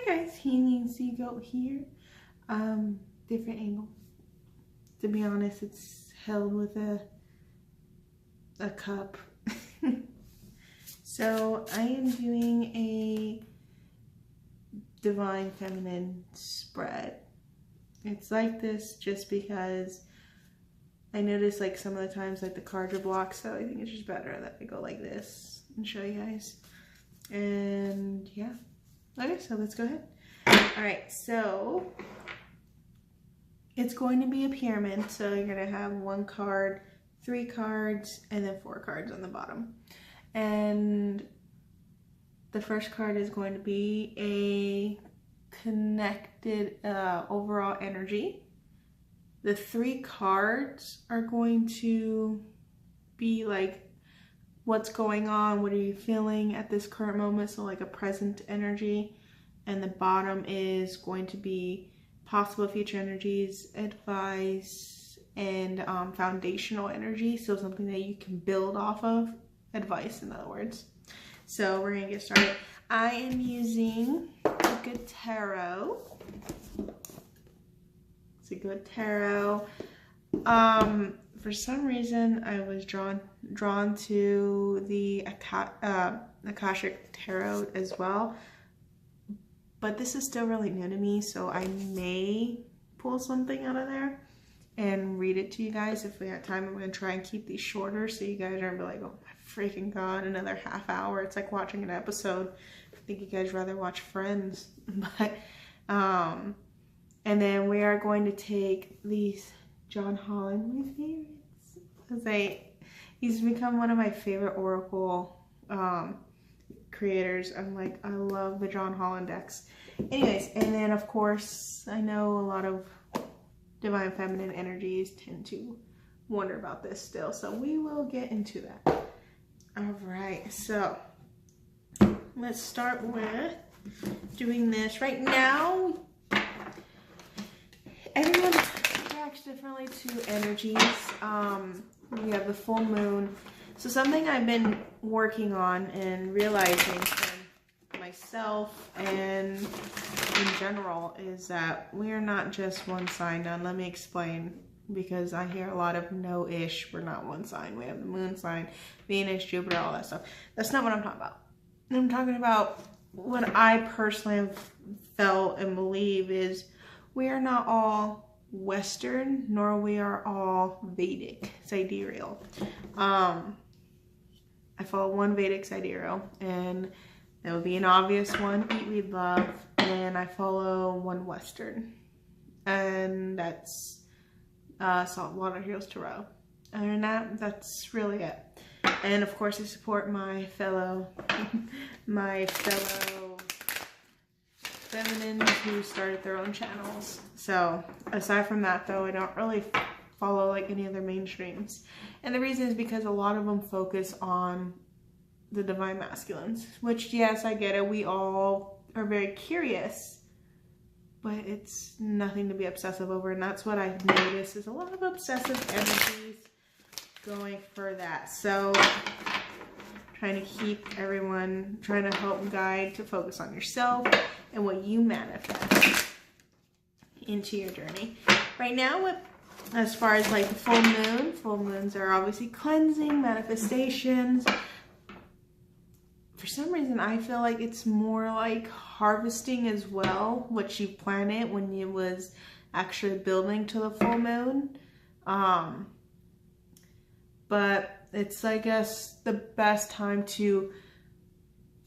Hi guys, Healing Sea Goat here. Different angle. To be honest, it's held with a cup. So I am doing a Divine Feminine spread. It's like this just because I notice like some of the times like the cards are blocked, so I think it's just better that I go like this and show you guys. And yeah. Okay, so let's go ahead. Alright, so it's going to be a pyramid. So you're going to have 1 card, 3 cards, and then 4 cards on the bottom. And the first card is going to be a connected overall energy. The 3 cards are going to be like what's going on, what are you feeling at this current moment, so like a present energy. And the bottom is going to be possible future energies, advice, and foundational energy, so something that you can build off of, advice in other words. So we're gonna get started. I am using a good tarot. It's a good tarot. For some reason, I was drawn to the Akashic Tarot as well, but this is still really new to me, so I may pull something out of there and read it to you guys if we have time. I'm going to try and keep these shorter so you guys aren't like, oh my freaking god, another half hour. It's like watching an episode. I think you guys rather watch Friends. But and then we are going to take these John Holland, my favorites, because he's become one of my favorite oracle creators. I'm like, I love the John Holland decks. Anyways, and then of course, I know a lot of Divine Feminine energies tend to wonder about this still, so we will get into that. All right, so let's start with doing this. Right now, everyone reacts differently to energies. We have the full moon. So something I've been working on and realizing for myself and in general is that we are not just one sign. Now let me explain, because I hear a lot of no-ish, we're not one sign. We have the moon sign, Venus, Jupiter, all that stuff. That's not what I'm talking about. I'm talking about what I personally have felt and believe is we are not all Western, nor we are all Vedic, sidereal. I follow one Vedic sidereal, and that would be an obvious one, Eat, Read, Love, and I follow one Western, and that's Saltwater Heroes Tarot. Other than that, that's really it. And of course, I support my fellow feminines who started their own channels. So aside from that though, I don't really follow like any other mainstreams. And the reason is because a lot of them focus on the divine masculines, which yes, I get it. We all are very curious, but it's nothing to be obsessive over. And that's what I've noticed is a lot of obsessive energies going for that. So trying to keep everyone, trying to help guide to focus on yourself and what you manifest into your journey. Right now, as far as like the full moons are obviously cleansing, manifestations. For some reason, I feel like it's more like harvesting as well, what you planted when you was actually building to the full moon. But it's, I guess, the best time to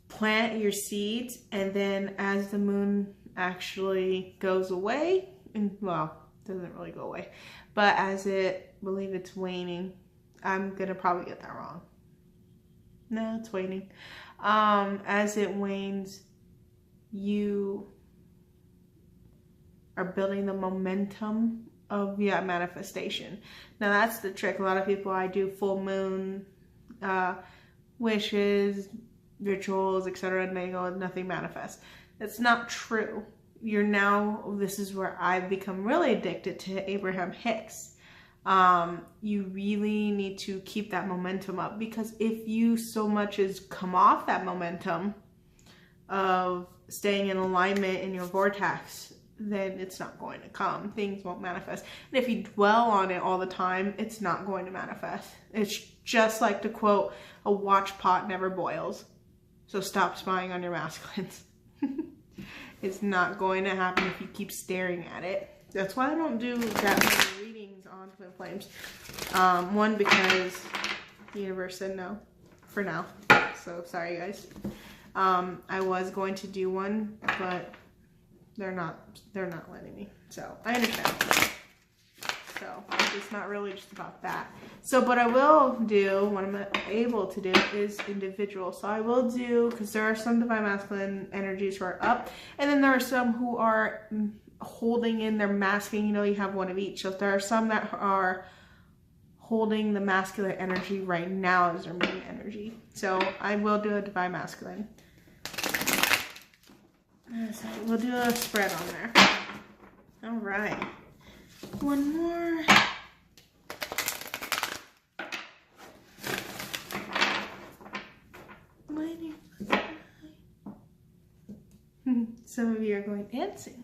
plant your seeds, and then as the moon actually goes away, and well, doesn't really go away, but as it, I believe it's waning. I'm gonna probably get that wrong. No, it's waning. As it wanes, you are building the momentum of manifestation. Now that's the trick. A lot of people, I do full moon wishes, rituals, etc., and they go, nothing manifests. That's not true. This is where I've become really addicted to Abraham Hicks. You really need to keep that momentum up, because if you so much as come off that momentum, of staying in alignment in your vortex, then it's not going to come. Things won't manifest. And if you dwell on it all the time, it's not going to manifest. It's just like to quote, a watch pot never boils. So stop spying on your masculines. It's not going to happen if you keep staring at it. That's why I don't do that many readings on twin flames. One, because the universe said no for now. So sorry guys. I was going to do one, but they're not letting me. So I understand. So it's not really just about that. So what I will do, what I'm able to do, is individual. So I will do, because there are some divine masculine energies who are up, and then there are some who are holding in their masculine. You know, you have one of each. So there are some that are holding the masculine energy right now as their main energy. So I will do a divine masculine. So we'll do a spread on there. All right. One more. Waiting. Some of you are going dancing.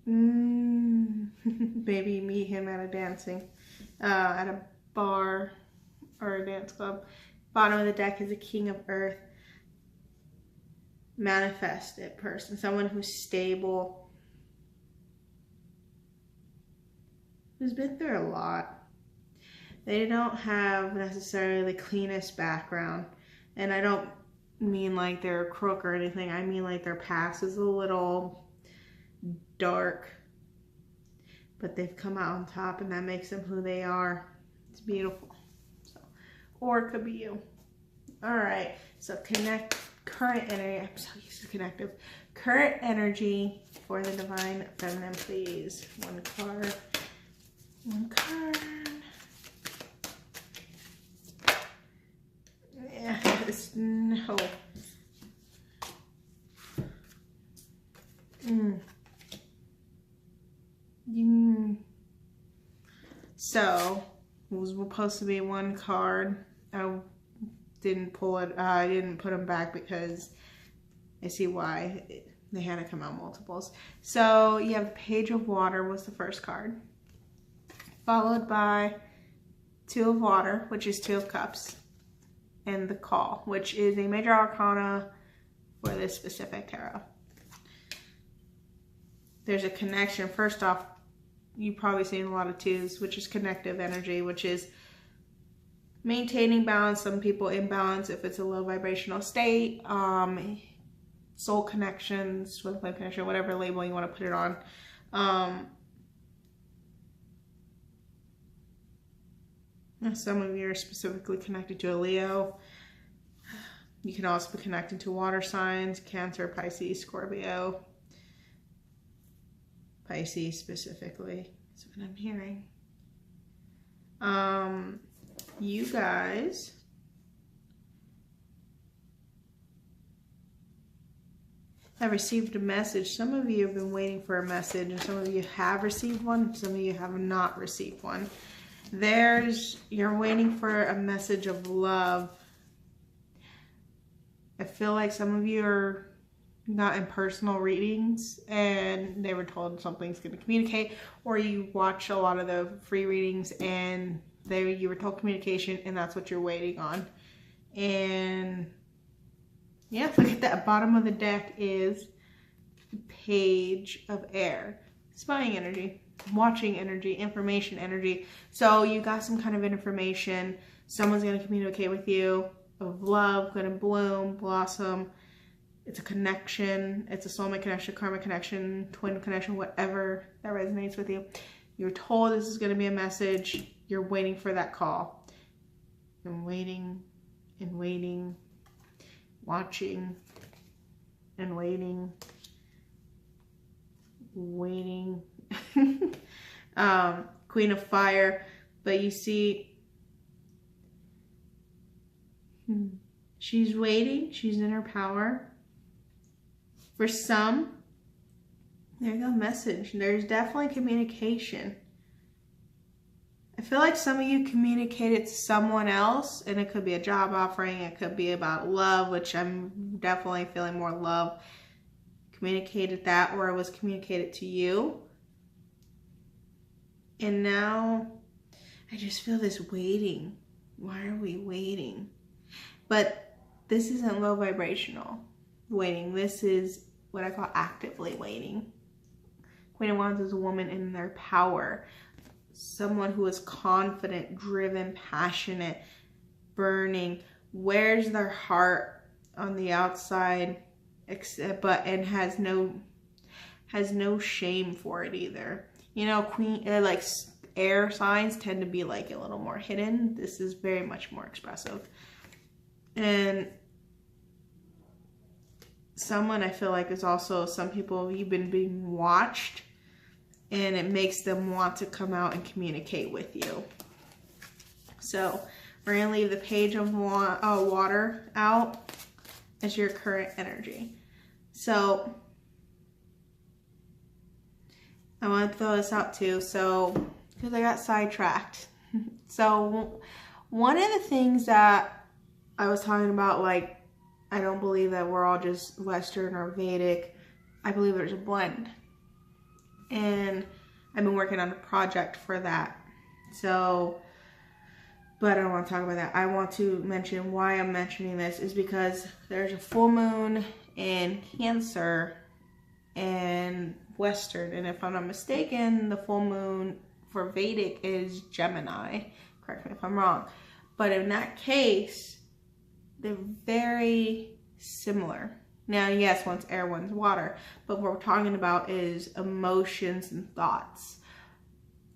Maybe you meet him at a dancing, at a bar or a dance club. Bottom of the deck is a king of earth. Manifested person, someone who's stable, who's been through a lot. They don't have necessarily the cleanest background, and I don't mean like they're a crook or anything. I mean like their past is a little dark, but they've come out on top, and that makes them who they are. It's beautiful. So, or it could be you. All right, so current energy. I'm so used to connective. Current energy for the divine feminine, please. One card. One card. Yes. No. So it was supposed to be one card. I didn't pull it. I didn't put them back because I see why they had to come out multiples. So you have the Page of Water was the first card, followed by Two of Water, which is Two of Cups, and the Call, which is a major arcana for this specific tarot. There's a connection. First off, you've probably seen a lot of twos, which is connective energy, which is maintaining balance. Some people imbalance if it's a low vibrational state. Soul connections, twin flame connection, whatever label you want to put it on. Some of you are specifically connected to a Leo. You can also be connected to water signs, Cancer, Pisces, Scorpio. Pisces specifically is what I'm hearing. You guys have received a message. Some of you have been waiting for a message, and some of you have received one. Some of you have not received one. You're waiting for a message of love. I feel like some of you are not in personal readings and they were told something's going to communicate, or you watch a lot of the free readings and you were told communication, and that's what you're waiting on. And yeah, look at that. Bottom of the deck is the Page of Air. Spying energy, watching energy, information energy. So you got some kind of information. Someone's going to communicate with you of love, going to bloom, blossom. It's a connection. It's a soulmate connection, karmic connection, twin connection, whatever that resonates with you. You're told this is going to be a message. You're waiting for that call. And waiting and waiting, watching and waiting, waiting. Queen of Fire. But you see, she's waiting. She's in her power. For some, there you go, message. There's definitely communication. I feel like some of you communicated to someone else, and it could be a job offering, it could be about love, which I'm definitely feeling more love. Communicated that, or it was communicated to you. And now I just feel this waiting. Why are we waiting? But this isn't low vibrational waiting. This is what I call actively waiting. Queen of Wands is a woman in their power. Someone who is confident, driven, passionate, burning, wears their heart on the outside, and has no shame for it either. You know, like air signs tend to be like a little more hidden. This is very much more expressive. And someone I feel like is also, some people, you've been being watched, and it makes them want to come out and communicate with you. So we're going to leave the Page of Water out as your current energy. So I want to throw this out too, so because I got sidetracked. So one of the things that I was talking about, like, I don't believe that we're all just Western or Vedic. I believe there's a blend. And I've been working on a project for that. So, but I don't want to talk about that. I want to mention why I'm mentioning this is because there's a full moon in Cancer and Western. And if I'm not mistaken, the full moon for Vedic is Gemini. Correct me if I'm wrong. But in that case, they're very similar. Now, yes, one's air, one's water, but what we're talking about is emotions and thoughts.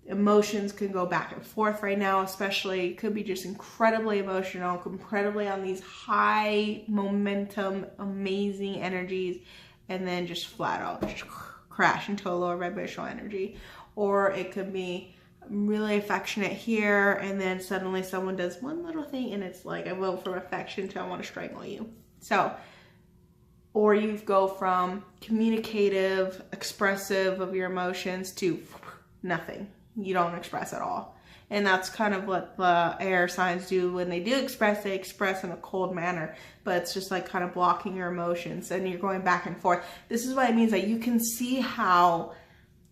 Emotions can go back and forth right now, especially. It could be just incredibly emotional, incredibly on these high momentum, amazing energies, and then just flat out just crash into a lower vibrational energy. Or it could be really affectionate here, and then suddenly someone does one little thing, and it's like, I vote from affection to I want to strangle you. So, or you go from communicative, expressive of your emotions to nothing. You don't express at all. And that's kind of what the air signs do. When they do express, they express in a cold manner, but it's just like kind of blocking your emotions, and you're going back and forth. This is what it means, that you can see how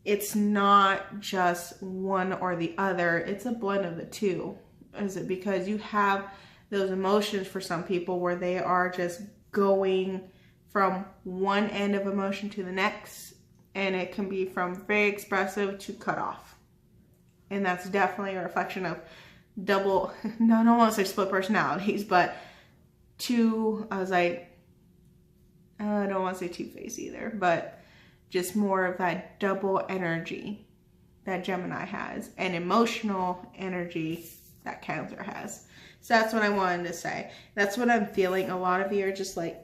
it's not just one or the other. It's a blend of the two. Is it because you have those emotions for some people where they are just going from one end of emotion to the next, and it can be from very expressive to cut off. And that's definitely a reflection of double, no, I don't want to say split personalities, but two, I was like, I don't want to say two-faced either, but just more of that double energy that Gemini has, and emotional energy that Cancer has. So that's what I wanted to say. That's what I'm feeling. A lot of you are just like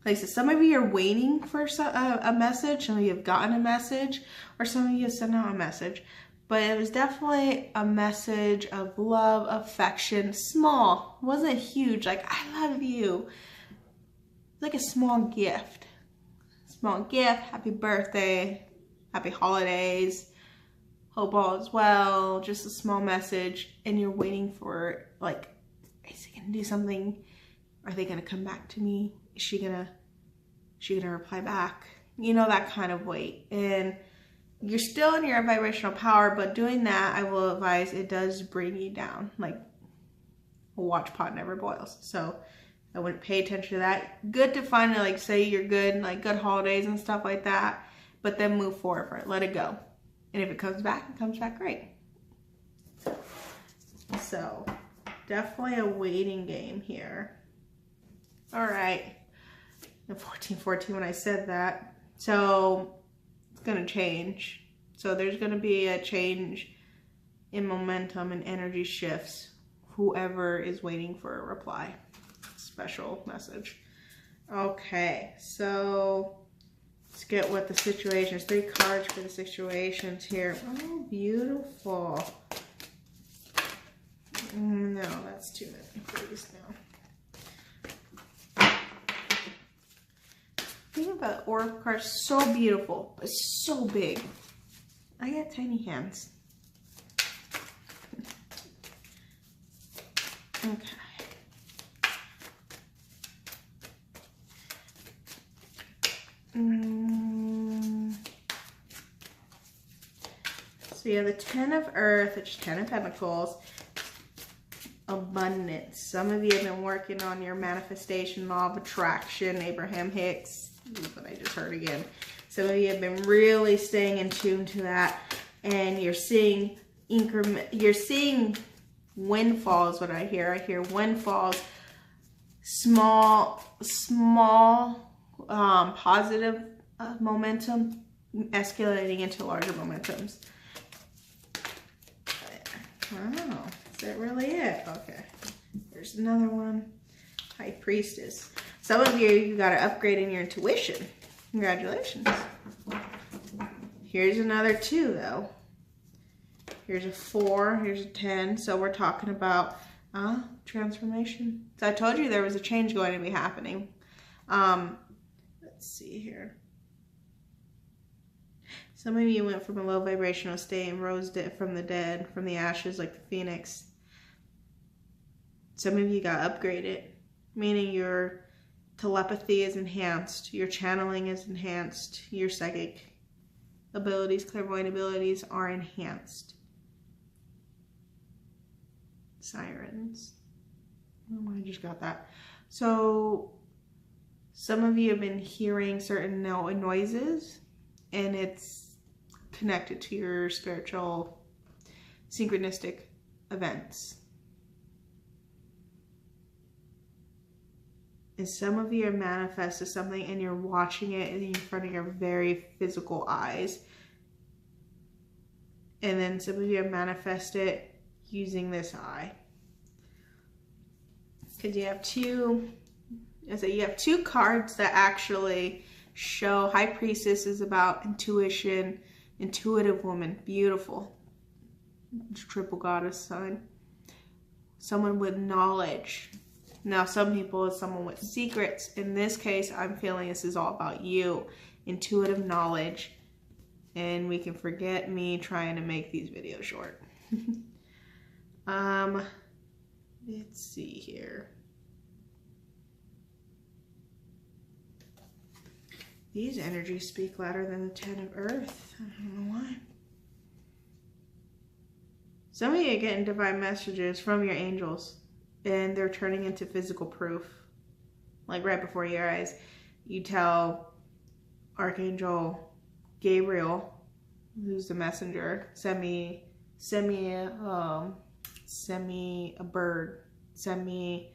I said, some of you are waiting for a message, some of you have gotten a message, or some of you have sent out a message. But it was definitely a message of love, affection, small. It wasn't huge, like, I love you. Like a small gift. Small gift, happy birthday, happy holidays, hope all is well, just a small message. And you're waiting for, like, is he gonna do something? Are they gonna come back to me? Is she gonna reply back? You know, that kind of wait. And you're still in your vibrational power, but doing that, I will advise, it does bring you down. Like, a watch pot never boils. So I wouldn't pay attention to that. Good to finally, like, say you're good, like good holidays and stuff like that, but then move forward for it. Let it go. And if it comes back great. So definitely a waiting game here. All right. 1414 when I said that. So it's going to change. So there's going to be a change in momentum and energy shifts. Whoever is waiting for a reply. Special message. Okay, so let's get what the situation is. 3 cards for the situations here. Oh, beautiful. No, that's too many. Please, no. Think about the Oracle card, so beautiful, but so big. I got tiny hands. Okay. So you have the 10 of Earth, which is 10 of Pentacles. Abundance. Some of you have been working on your manifestation, law of attraction, Abraham Hicks. This is what I just heard again. Some of you have been really staying in tune to that, and you're seeing windfalls. What I hear windfalls, small positive momentum escalating into larger momentums. Wow, is that really it? Okay, there's another one. High Priestess. Some of you got to upgrade in your intuition. Congratulations. Here's another 2 though. Here's a 4, here's a 10. So we're talking about transformation. So I told you there was a change going to be happening. Let's see here. Some of you went from a low vibrational state and rose from the dead, from the ashes like the phoenix. Some of you got upgraded, meaning your telepathy is enhanced, your channeling is enhanced, your psychic abilities, clairvoyant abilities are enhanced. Sirens. Oh, I just got that. So some of you have been hearing certain noises, and it's connected to your spiritual synchronistic events. And some of you are manifested something and you're watching it in front of your very physical eyes. And then some of you have manifested using this eye. Because you have you have 2 cards that actually show. High Priestess is about intuition, intuitive woman, beautiful. Triple goddess sign. Someone with knowledge. Now, some people is someone with secrets. In this case, I'm feeling this is all about you. Intuitive knowledge. And we can forget me trying to make these videos short. Let's see here. These energies speak louder than the 10 of Earth. I don't know why. Some of you are getting divine messages from your angels, and they're turning into physical proof. Like right before your eyes, you tell Archangel Gabriel, who's the messenger, send me a bird, send me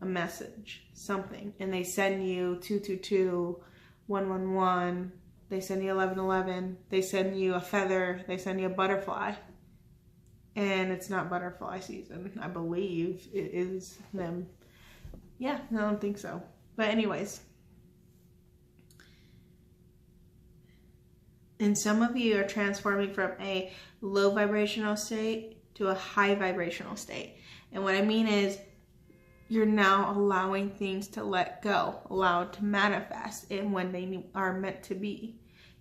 a message, something. And they send you 222, 111, they send you 1111, they send you a feather, they send you a butterfly. And it's not butterfly season. I believe it is them. Yeah, I don't think so. But anyways. And some of you are transforming from a low vibrational state to a high vibrational state. And what I mean is you're now allowing things to let go, allowed to manifest in when they are meant to be.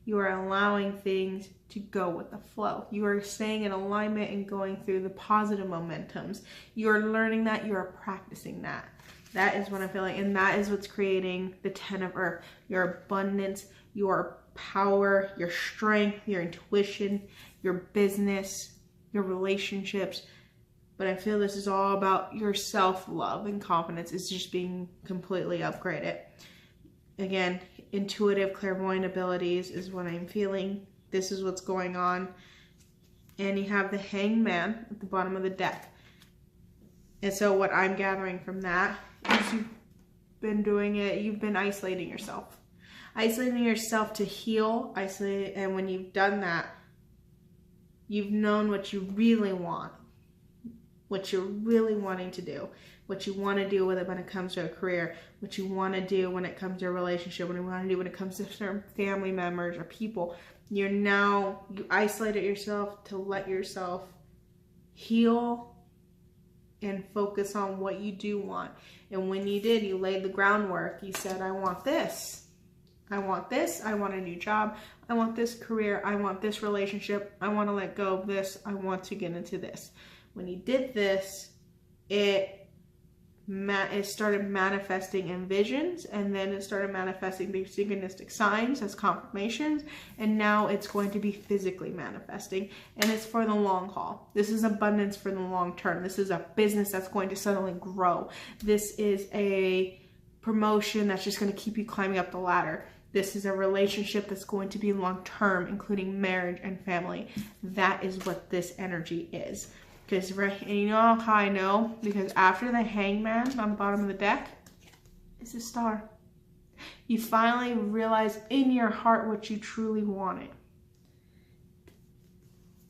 You are allowing things to go with the flow. You are staying in alignment and going through the positive momentums. You are learning that, you are practicing that. That is what I'm feeling, and that is what's creating the 10 of Earth. Your abundance, your power, your strength, your intuition, your business, your relationships. But I feel this is all about your self-love and confidence. It's just being completely upgraded. Again, intuitive, clairvoyant abilities is what I'm feeling. This is what's going on. And you have the Hangman at the bottom of the deck. And so what I'm gathering from that is you've been doing it, you've been isolating yourself. Isolating yourself to heal, isolate, and when you've done that, you've known what you really want. What you're really wanting to do, what you want to do with it when it comes to a career, what you want to do when it comes to a relationship, what you want to do when it comes to certain family members or people. You isolated yourself to let yourself heal and focus on what you do want. And when you did, you laid the groundwork. You said, I want this. I want this. I want a new job. I want this career. I want this relationship. I want to let go of this. I want to get into this. When you did this, it it started manifesting in visions, and then it started manifesting through synchronistic signs as confirmations, and now it's going to be physically manifesting, and it's for the long haul. This is abundance for the long term. This is a business that's going to suddenly grow. This is a promotion that's just going to keep you climbing up the ladder. This is a relationship that's going to be long term, including marriage and family. That is what this energy is. Because, right, and you know how I know? Because after the hangman on the bottom of the deck is a star. You finally realize in your heart what you truly wanted.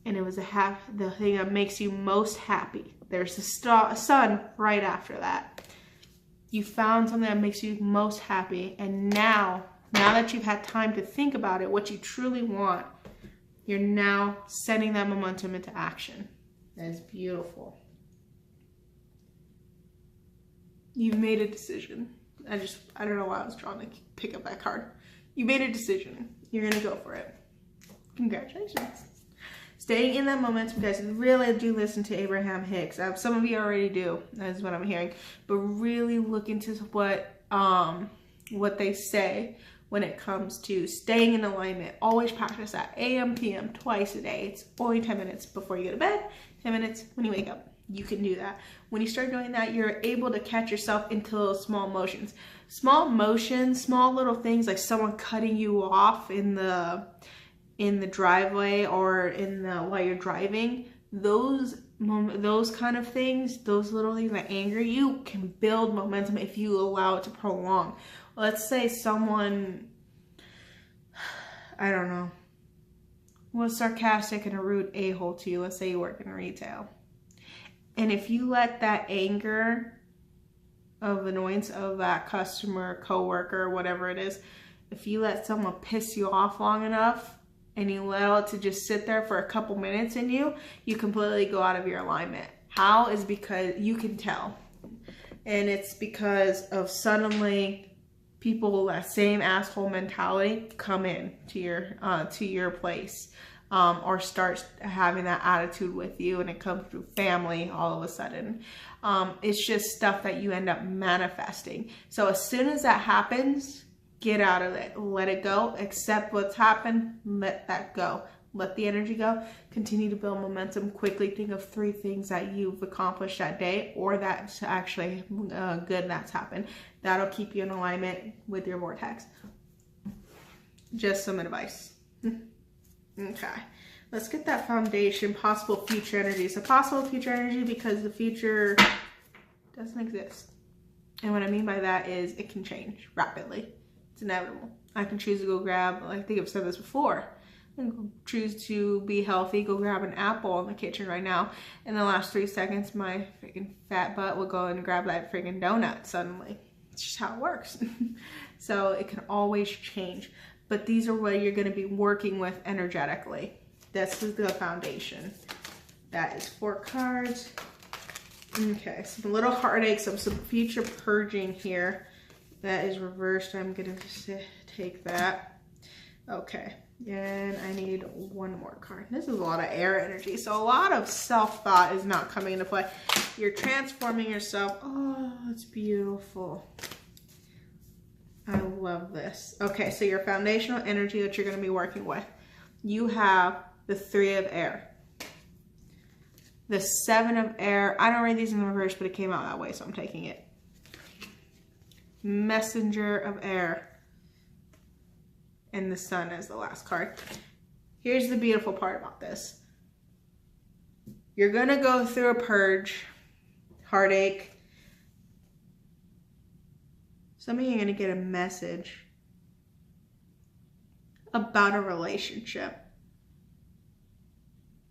And it was the thing that makes you most happy. There's a sun right after that. You found something that makes you most happy. And now that you've had time to think about it, what you truly want, you're now setting that momentum into action. That's beautiful. You've made a decision. I don't know why I was trying to pick up that card. You made a decision. You're going to go for it. Congratulations. Staying in that momentum, guys. Really do listen to Abraham Hicks. Some of you already do. That's what I'm hearing. But really look into what they say when it comes to staying in alignment. Always practice that. AM, PM, twice a day. It's only 10 minutes before you go to bed. 10 minutes when you wake up. You can do that. When you start doing that, you're able to catch yourself into those small motions. Small motions, small little things like someone cutting you off in the driveway or while you're driving. Those kind of things, those little things that anger you can build momentum if you allow it to prolong. Let's say someone, I don't know, was sarcastic and a rude a-hole to you. Let's say you work in retail. And if you let that anger of annoyance of that customer, coworker, whatever it is, if you let someone piss you off long enough and you allow it to just sit there for a couple minutes in you, you completely go out of your alignment. How? Is because you can tell. And it's because of suddenly people with that same asshole mentality come in to your place, or start having that attitude with you, and it comes through family all of a sudden. It's just stuff that you end up manifesting. So as soon as that happens, get out of it, let it go, accept what's happened, let that go. Let the energy go. Continue to build momentum. Quickly think of 3 things that you've accomplished that day, or that's actually good that's happened. That'll keep you in alignment with your vortex. Just some advice. Okay. Let's get that foundation, possible future energy. So possible future energy because the future doesn't exist. And what I mean by that is it can change rapidly. It's inevitable. I can choose to go grab, I think I've said this before, choose to be healthy, go grab an apple in the kitchen right now. In the last 3 seconds, my freaking fat butt will go and grab that freaking donut suddenly. It's just how it works. So it can always change. But these are what you're going to be working with energetically. This is the foundation. That is 4 cards. Okay, some little heartaches, some future purging here. That is reversed. I'm going to just take that. Okay. And I need 1 more card. This is a lot of air energy, so a lot of self-thought is not coming into play. You're transforming yourself. Oh, it's beautiful. I love this. Okay, so your foundational energy that you're going to be working with. You have the 3 of air. The 7 of air. I don't read these in reverse, but it came out that way, so I'm taking it. Messenger of air. And the sun as the last card. Here's the beautiful part about this. You're going to go through a purge, heartache. Some of you are going to get a message about a relationship,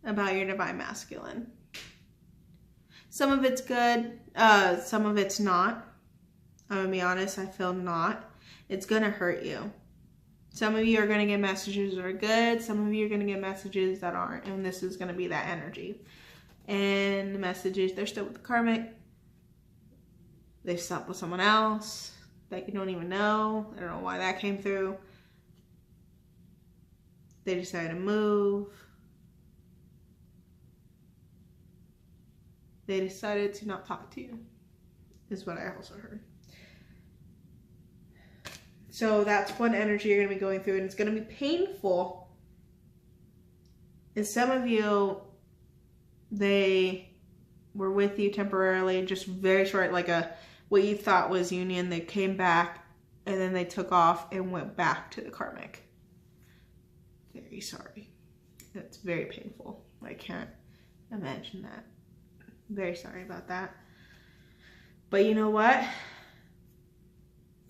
about your divine masculine. Some of it's good, some of it's not. I'm going to be honest, I feel not. It's going to hurt you. Some of you are going to get messages that are good. Some of you are going to get messages that aren't. And this is going to be that energy. And the messages, they're still with the karmic. They slept with someone else that you don't even know. I don't know why that came through. They decided to move. They decided to not talk to you. is what I also heard. So that's one energy you're going to be going through, and it's going to be painful. And some of you, they were with you temporarily, just very short, like what you thought was union. They came back, and then they took off and went back to the karmic. Very sorry. It's very painful. I can't imagine that. Very sorry about that. But you know what?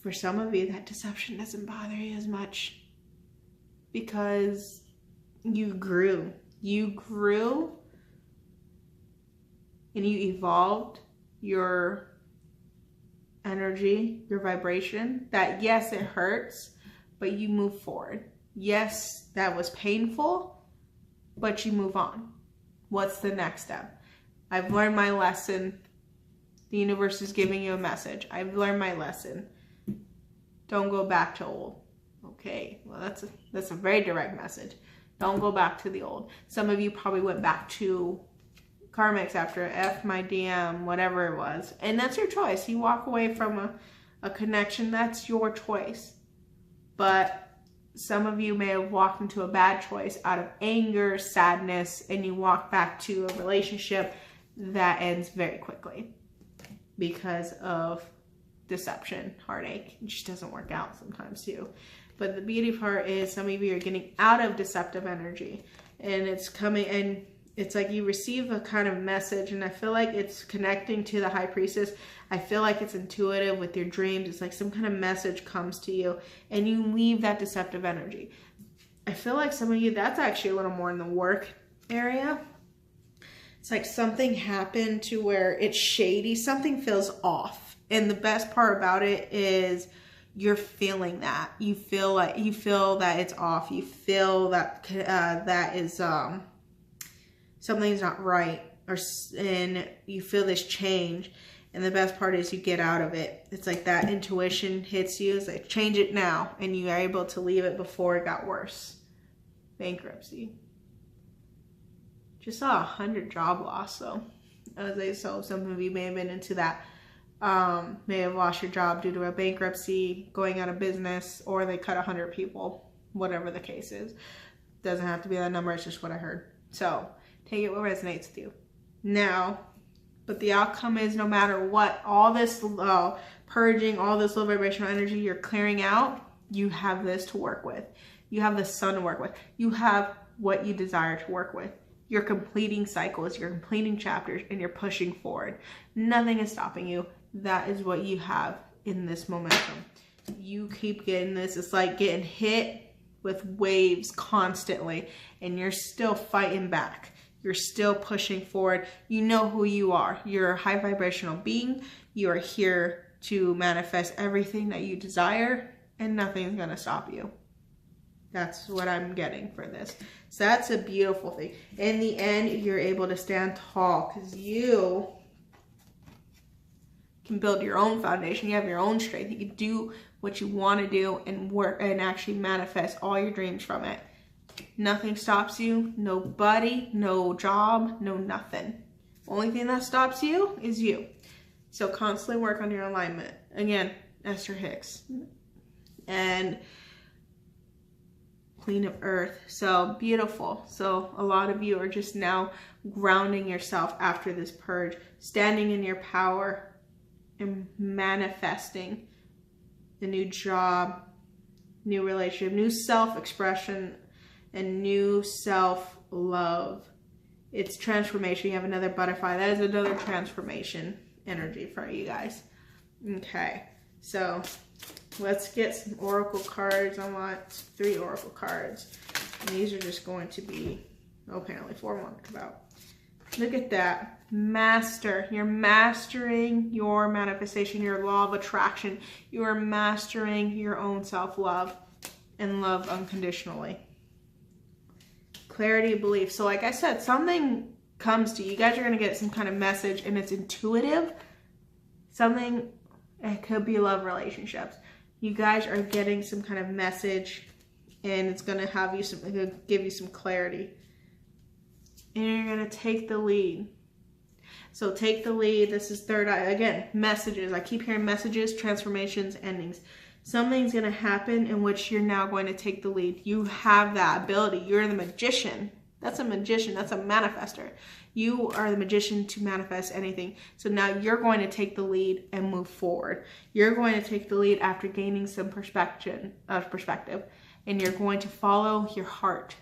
For some of you, that deception doesn't bother you as much because you grew. You grew and you evolved your energy, your vibration. That, yes, it hurts, but you move forward. Yes, that was painful, but you move on. What's the next step? I've learned my lesson. The universe is giving you a message. I've learned my lesson. Don't go back to old. Okay, well, that's a very direct message. Don't go back to the old. Some of you probably went back to karmics after F my DM, whatever it was. And that's your choice. You walk away from a connection. That's your choice. But some of you may have walked into a bad choice out of anger, sadness, and you walk back to a relationship that ends very quickly because of deception, heartache. It just doesn't work out sometimes too. But the beauty part is some of you are getting out of deceptive energy, and it's coming, and it's like you receive a kind of message, and I feel like it's connecting to the high priestess. I feel like it's intuitive with your dreams. It's like some kind of message comes to you and you leave that deceptive energy. I feel like some of you, that's actually a little more in the work area. It's like something happened to where it's shady. Something feels off. And the best part about it is you're feeling that. You feel that it's off. You feel that that is something's not right, and you feel this change. And the best part is you get out of it. It's like that intuition hits you. It's like, change it now, and you are able to leave it before it got worse. Bankruptcy. Just saw 100 job loss though. So some of you may have been into that. May have lost your job due to a bankruptcy, going out of business, or they cut 100 people, whatever the case is. Doesn't have to be that number, it's just what I heard. So take it what resonates with you. Now, but the outcome is, no matter what, all this purging, all this low vibrational energy you're clearing out, you have this to work with. You have the sun to work with. You have what you desire to work with. You're completing cycles, you're completing chapters, and you're pushing forward. Nothing is stopping you. That is what you have in this momentum. You keep getting this. It's like getting hit with waves constantly, and you're still fighting back. You're still pushing forward. You know who you are. You're a high vibrational being. You are here to manifest everything that you desire, and nothing's going to stop you. That's what I'm getting for this. So that's a beautiful thing. In the end, you're able to stand tall because you can build your own foundation. You have your own strength. You can do what you want to do and work and actually manifest all your dreams from it. Nothing stops you. Nobody, no job, no nothing. Only thing that stops you is you. So constantly work on your alignment. Again, Esther Hicks. And Queen of Earth. So beautiful. So a lot of you are just now grounding yourself after this purge, standing in your power and manifesting the new job, new relationship, new self-expression, and new self-love. It's transformation. You have another butterfly. That is another transformation energy for you guys. Okay, so let's get some oracle cards. I want 3 oracle cards. And these are just going to be, apparently 4 more to come out. Look at that. Master. You're mastering your manifestation, your law of attraction. You are mastering your own self-love and love unconditionally. Clarity of belief. So like I said, something comes to you. You guys are going to get some kind of message, and it's intuitive. Something, it could be love relationships. You guys are getting some kind of message, and it's going to have you some, give you some clarity. And you're going to take the lead. So take the lead. This is third eye. Again, messages. I keep hearing messages, transformations, endings. Something's going to happen in which you're now going to take the lead. You have that ability. You're the magician. That's a magician. That's a manifester. You are the magician to manifest anything. So now you're going to take the lead and move forward. You're going to take the lead after gaining some perspective, and you're going to follow your heart.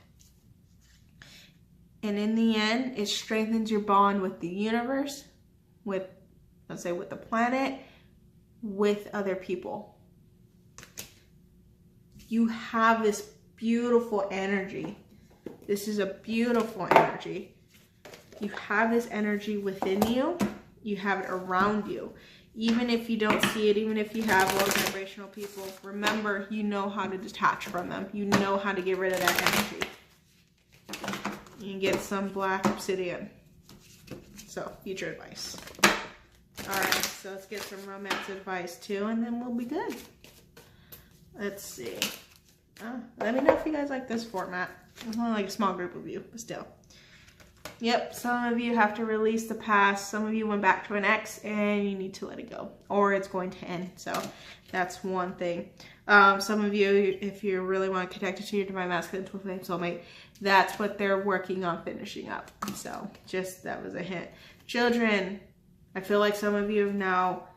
And in the end, it strengthens your bond with the universe, with, let's say, with the planet, with other people. You have this beautiful energy. This is a beautiful energy. You have this energy within you. You have it around you. Even if you don't see it, even if you have low vibrational people, remember, you know how to detach from them. You know how to get rid of that energy. You can get some black obsidian. So, future advice. Alright, so let's get some romance advice too, and then we'll be good. Let's see. Let me know if you guys like this format. It's only like a small group of you, but still. Yep, some of you have to release the past. Some of you went back to an ex and you need to let it go, or it's going to end. So that's one thing. Some of you, if you really want to connect it to your divine masculine twin flame soulmate, that's what they're working on finishing up. So just, that was a hint. Children, I feel like some of you have now,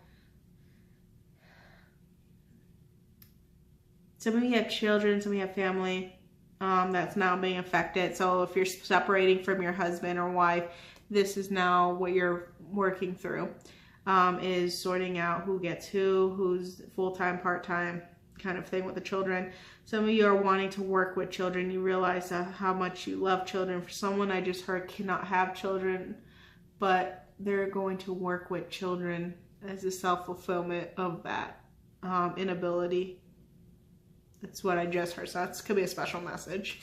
some of you have children, some of you have family that's now being affected. So if you're separating from your husband or wife, this is now what you're working through, is sorting out who gets who, who's full-time, part-time kind of thing with the children. Some of you are wanting to work with children. You realize how much you love children. For someone I just heard cannot have children, but they're going to work with children as a self-fulfillment of that inability. That's what I just heard. So that could be a special message.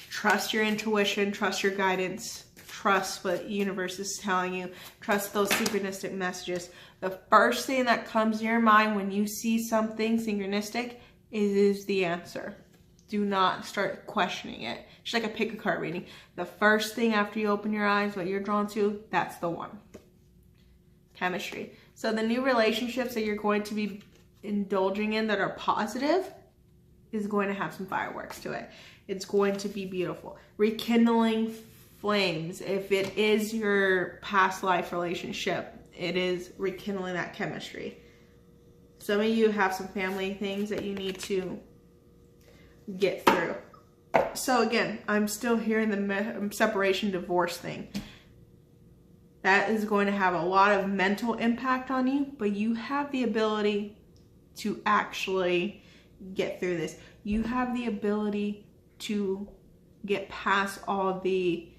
Trust your intuition. Trust your guidance. Trust what the universe is telling you. Trust those synchronistic messages. The first thing that comes to your mind when you see something synchronistic is the answer. Do not start questioning it. Just like a pick a card reading. The first thing after you open your eyes, what you're drawn to, that's the one. Chemistry. So the new relationships that you're going to be indulging in that are positive is going to have some fireworks to it. It's going to be beautiful. Rekindling flames. If it is your past life relationship, it is rekindling that chemistry. Some of you have some family things that you need to get through. So again, I'm still hearing the separation divorce thing. That is going to have a lot of mental impact on you, but you have the ability to actually get through this. You have the ability to get past all the